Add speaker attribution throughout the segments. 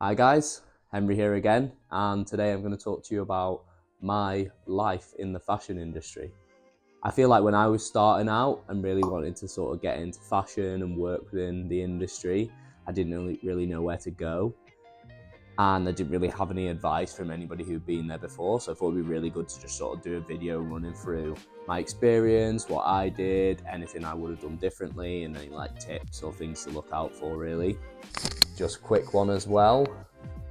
Speaker 1: Hi guys, Henry here again, and today I'm going to talk to you about my life in the fashion industry. I feel like when I was starting out and really wanted to sort of get into fashion and work within the industry, I didn't really know where to go, and I didn't really have any advice from anybody who'd been there before, so I thought it'd be really good to just sort of do a video running through my experience, what I did, anything I would have done differently, and any like tips or things to look out for really. Just a quick one as well.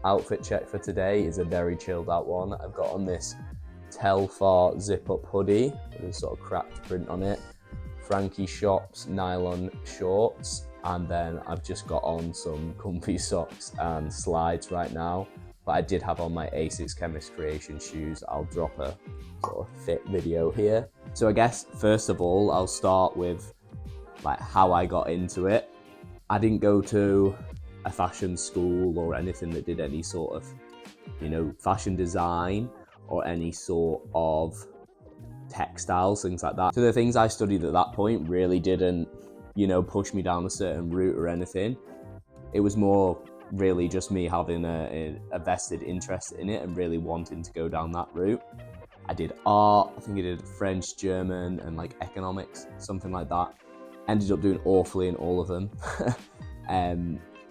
Speaker 1: Outfit check for today is a very chilled out one. I've got on this Telfar zip up hoodie with a sort of cracked print on it, Frankie Shops nylon shorts, and then I've just got on some comfy socks and slides right now. But I did have on my Asics Chemist Creation shoes. I'll drop a sort of fit video here. So I guess first of all, I'll start with like how I got into it. I didn't go to a fashion school or anything that did any sort of, fashion design or any sort of textiles, things like that. So the things I studied at that point really didn't, push me down a certain route or anything. It was more really just me having a vested interest in it and really wanting to go down that route. I did art, I think I did French, German, and like economics, something like that. Ended up doing awfully in all of them.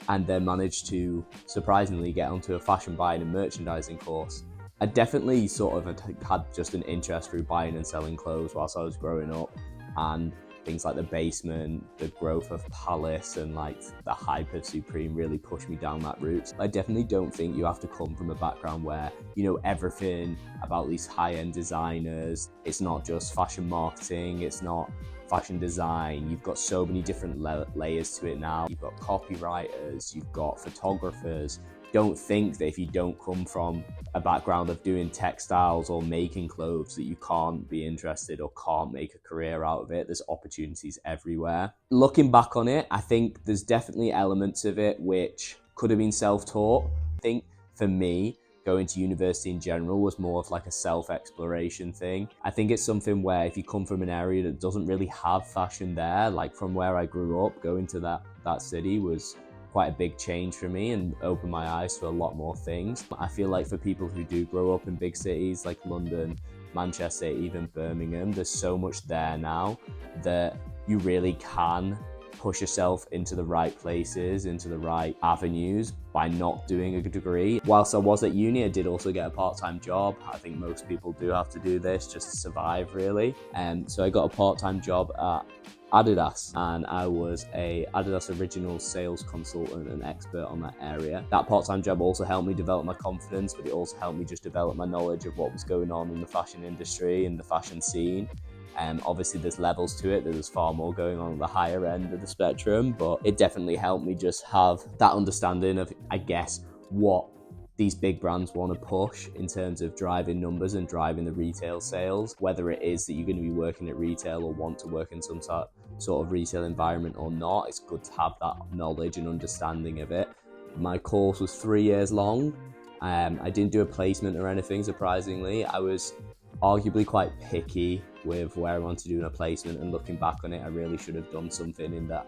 Speaker 1: And then managed to surprisingly get onto a fashion buying and merchandising course. I definitely sort of had just an interest through buying and selling clothes whilst I was growing up, and things like The Basement, the growth of Palace, and like the hype of Supreme really pushed me down that route. I definitely don't think you have to come from a background where you know everything about these high-end designers. It's not just fashion marketing, it's not fashion design. You've got so many different layers to it now. You've got copywriters, you've got photographers. Don't think that if you don't come from a background of doing textiles or making clothes that you can't be interested or can't make a career out of it. There's opportunities everywhere. Looking back on it, I think there's definitely elements of it which could have been self-taught. I think for me, going to university in general was more of like a self-exploration thing. I think it's something where if you come from an area that doesn't really have fashion there, like from where I grew up, going to that city was quite a big change for me and opened my eyes to a lot more things. I feel like for people who do grow up in big cities like London, Manchester, even Birmingham, there's so much there now that you really can push yourself into the right places, into the right avenues by not doing a degree. Whilst I was at uni, I did also get a part-time job. I think most people do have to do this just to survive really. So I got a part-time job at Adidas, and I was a Adidas original sales consultant and expert on that area. That part-time job also helped me develop my confidence, but it also helped me just develop my knowledge of what was going on in the fashion industry and the fashion scene. Obviously there's levels to it, there's far more going on at the higher end of the spectrum, but it definitely helped me just have that understanding of, I guess, what these big brands want to push in terms of driving numbers and driving the retail sales, whether it is that you're going to be working at retail or want to work in some sort of retail environment or not. It's good to have that knowledge and understanding of it. My course was 3 years long. I didn't do a placement or anything, surprisingly. I was arguably quite picky with where I wanted to do in a placement, and looking back on it, I really should have done something in that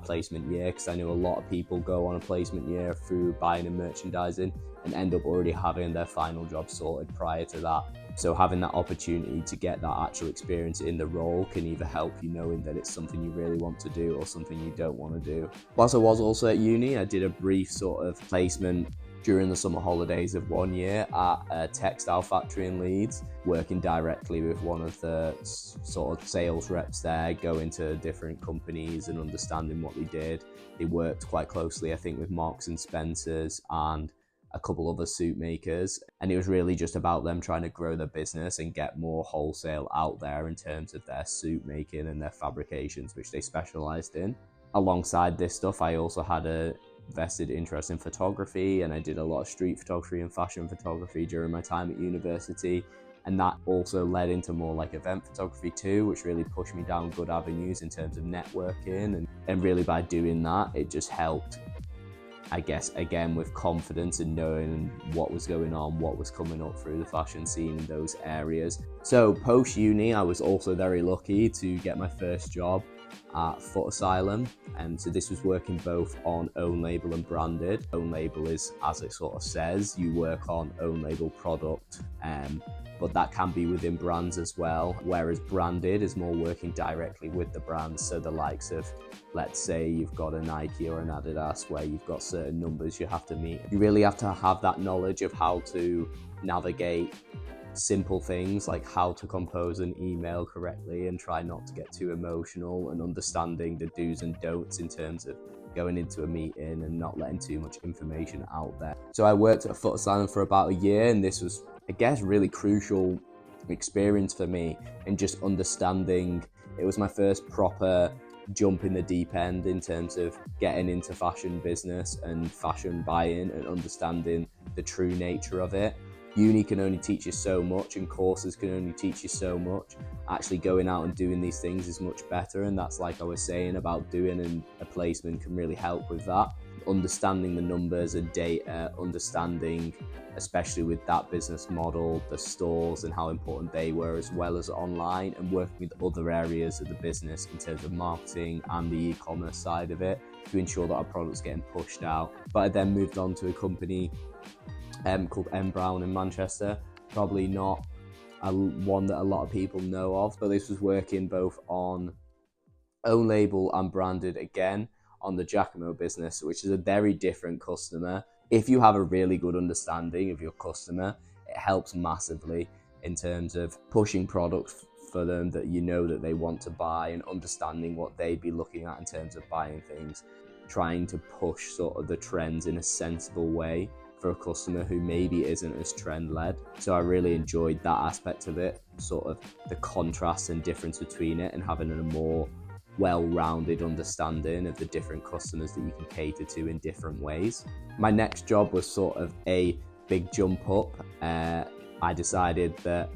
Speaker 1: placement year, because I know a lot of people go on a placement year through buying and merchandising and end up already having their final job sorted prior to that. So having that opportunity to get that actual experience in the role can either help you knowing that it's something you really want to do or something you don't want to do. Whilst I was also at uni, I did a brief sort of placement during the summer holidays of 1 year at a textile factory in Leeds, working directly with one of the sort of sales reps there, going to different companies and understanding what they did. They worked quite closely, I think, with Marks and Spencer's and a couple other suit makers, and it was really just about them trying to grow their business and get more wholesale out there in terms of their suit making and their fabrications, which they specialized in. Alongside this stuff, I also had a vested interest in photography, and I did a lot of street photography and fashion photography during my time at university, and that also led into more like event photography too, which really pushed me down good avenues in terms of networking, and really by doing that it just helped, I guess, again with confidence and knowing what was going on, what was coming up through the fashion scene in those areas. So post uni, I was also very lucky to get my first job at Foot Asylum, and so this was working both on own label and branded. Own label is, as it sort of says, you work on own label product, but that can be within brands as well, whereas branded is more working directly with the brands. So the likes of, let's say you've got a Nike or an Adidas where you've got certain numbers you have to meet. You really have to have that knowledge of how to navigate simple things like how to compose an email correctly and try not to get too emotional, and understanding the do's and don'ts in terms of going into a meeting and not letting too much information out there. So I worked at Foot Asylum for about a year, and this was, I guess, really crucial experience for me in just understanding. It was my first proper jump in the deep end in terms of getting into fashion business and fashion buying and understanding the true nature of it. Uni can only teach you so much, and courses can only teach you so much. Actually going out and doing these things is much better, and that's, like I was saying about doing a placement, can really help with that. Understanding the numbers and data, understanding, especially with that business model, the stores and how important they were, as well as online, and working with other areas of the business in terms of marketing and the e-commerce side of it to ensure that our product's getting pushed out. But I then moved on to a company called M Brown in Manchester, probably not one that a lot of people know of, but this was working both on own label and branded, again on the Giacomo business, which is a very different customer. If you have a really good understanding of your customer, it helps massively in terms of pushing products for them that you know that they want to buy, and understanding what they'd be looking at in terms of buying things, trying to push sort of the trends in a sensible way for a customer who maybe isn't as trend-led. So I really enjoyed that aspect of it, sort of the contrast and difference between it, and having a more well-rounded understanding of the different customers that you can cater to in different ways. My next job was sort of a big jump up. I decided that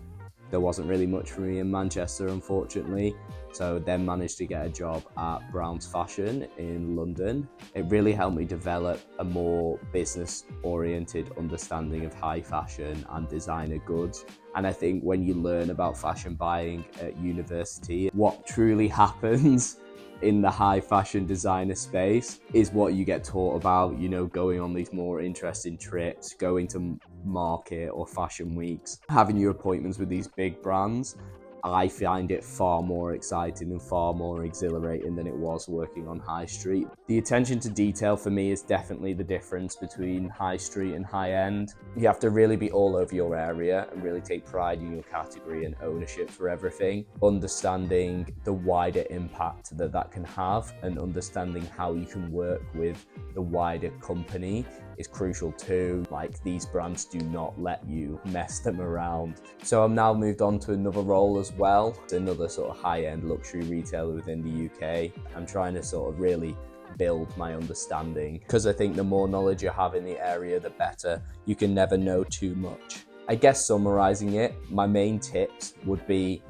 Speaker 1: there wasn't really much for me in Manchester, unfortunately, so then managed to get a job at Brown's Fashion in London. It really helped me develop a more business-oriented understanding of high fashion and designer goods. And I think when you learn about fashion buying at university, what truly happens in the high fashion designer space is what you get taught about, you know, going on these more interesting trips, going to market or fashion weeks, having your appointments with these big brands. I find it far more exciting and far more exhilarating than it was working on high street. The attention to detail for me is definitely the difference between high street and high end. You have to really be all over your area and really take pride in your category and ownership for everything. Understanding the wider impact that that can have, and understanding how you can work with the wider company is crucial too. Like, these brands do not let you mess them around. So I'm now moved on to another role as well. It's another sort of high-end luxury retailer within the UK. I'm trying to sort of really build my understanding, because I think the more knowledge you have in the area, the better. You can never know too much. I guess summarizing it, my main tips would be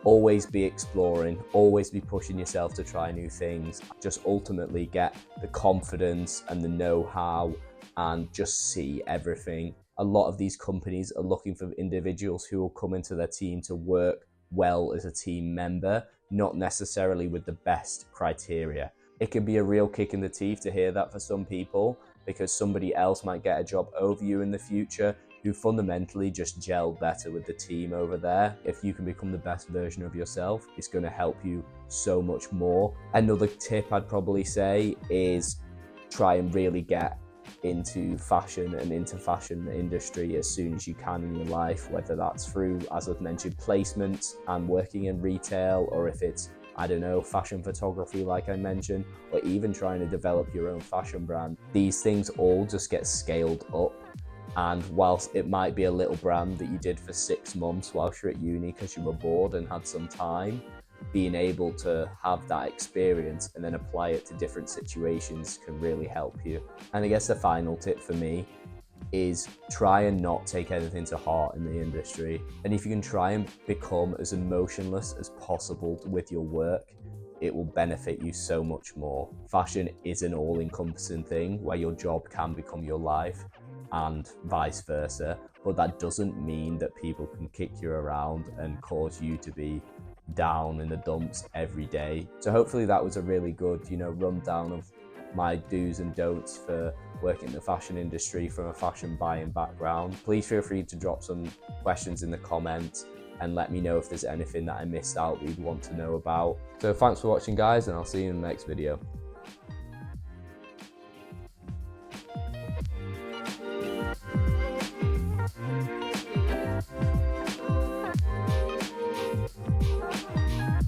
Speaker 1: always be exploring, always be pushing yourself to try new things. Just ultimately get the confidence and the know-how and just see everything. A lot of these companies are looking for individuals who will come into their team to work well as a team member, not necessarily with the best criteria. It can be a real kick in the teeth to hear that for some people, because somebody else might get a job over you in the future who fundamentally just gel better with the team over there. If you can become the best version of yourself, it's going to help you so much more. Another tip I'd probably say is try and really get into fashion and into fashion industry as soon as you can in your life, whether that's through, as I've mentioned, placements and working in retail, or if it's, I don't know, fashion photography like I mentioned, or even trying to develop your own fashion brand. These things all just get scaled up. And whilst it might be a little brand that you did for 6 months whilst you're at uni because you were bored and had some time, being able to have that experience and then apply it to different situations can really help you. And I guess the final tip for me is try and not take anything to heart in the industry. And if you can try and become as emotionless as possible with your work, it will benefit you so much more. Fashion is an all-encompassing thing where your job can become your life, and vice versa, but that doesn't mean that people can kick you around and cause you to be down in the dumps every day. So hopefully that was a really good, rundown of my do's and don'ts for working in the fashion industry from a fashion buying background. Please feel free to drop some questions in the comments and let me know if there's anything that I missed out that you'd want to know about. So thanks for watching, guys, and I'll see you in the next video.